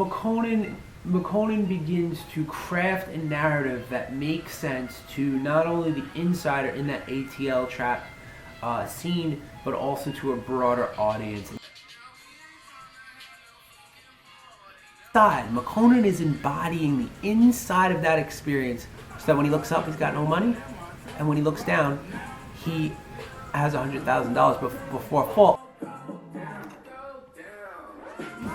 McKonnen begins to craft a narrative that makes sense to not only the insider in that ATL trap scene, but also to a broader audience. McKonnen is embodying the inside of that experience, so that when he looks up, he's got no money, and when he looks down, he has $100,000 before fall.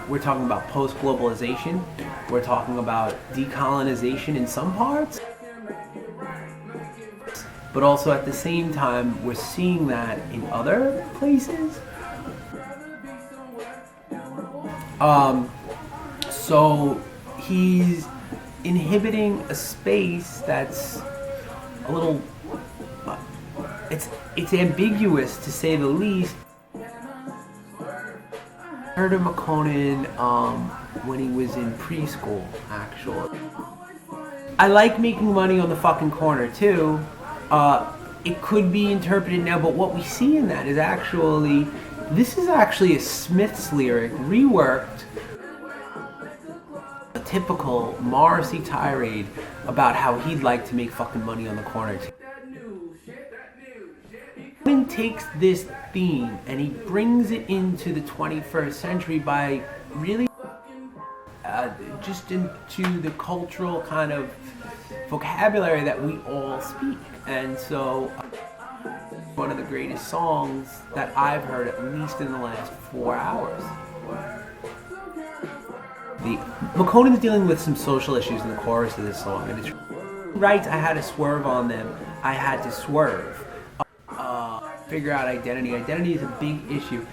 We're talking about post-globalization. We're talking about decolonization in some parts. But also at the same time, we're seeing that in other places. So he's inhibiting a space that's a little, it's ambiguous to say the least. I heard of McKonnen when he was in preschool, actually. I like making money on the fucking corner too. It could be interpreted now, but what we see in that is actually, this is actually a Smith's lyric, reworked. A typical Morrissey tirade about how he'd like to make fucking money on the corner too. He takes this theme and he brings it into the 21st century by really just into the cultural kind of vocabulary that we all speak. And so one of the greatest songs that I've heard, at least in the last 4 hours. McKonnen's dealing with some social issues in the chorus of this song, and it's right. I had to swerve on them. I had to swerve. Figure out identity. Identity is a big issue.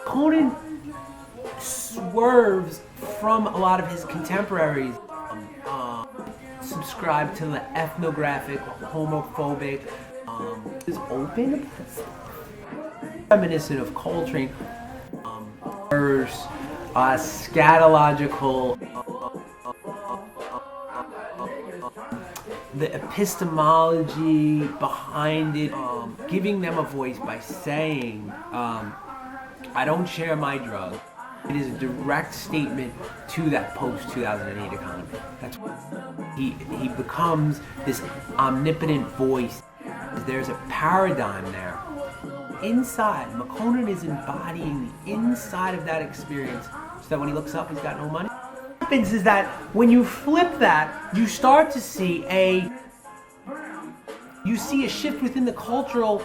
McKonnen swerves from a lot of his contemporaries. Subscribe to the ethnographic, homophobic, is open, reminiscent of Coltrane, scatological, the epistemology behind it, giving them a voice by saying, I don't share my drug. It is a direct statement to that post-2008 economy. That's what he becomes this omnipotent voice. There's a paradigm there. Inside, McKonnen is embodying the inside of that experience, so that when he looks up, he's got no money. What happens is that when you flip that, you start to see a shift within the cultural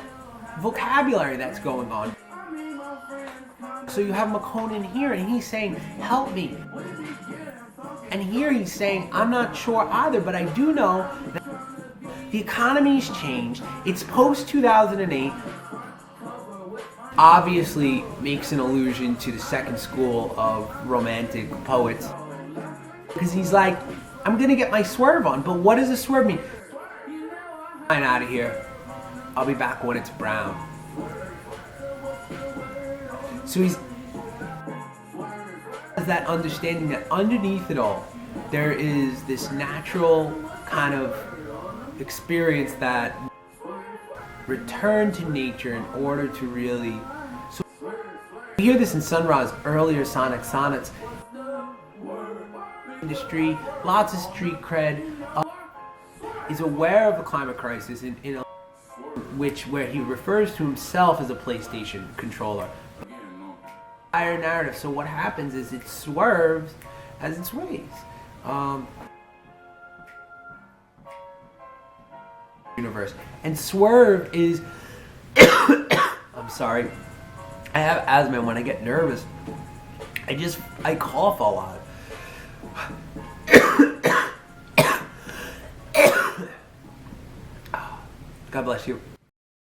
vocabulary that's going on. So you have McKonnen here, and he's saying, help me. And here he's saying, I'm not sure either, but I do know that the economy's changed. It's post-2008. Obviously makes an allusion to the second school of romantic poets. Because he's like, I'm going to get my swerve on. But what does a swerve mean? I'm out of here. I'll be back when it's brown. So he's that understanding that underneath it all, there is this natural kind of experience that return to nature in order to really. So you hear this in Sun Ra's earlier sonic sonnets. Industry, lots of street cred, is aware of the climate crisis in a where he refers to himself as a PlayStation controller. Higher narrative. So what happens is it swerves as its ways. Universe. And Swerve is I'm sorry. I have asthma, and when I get nervous, I cough a lot. God bless you.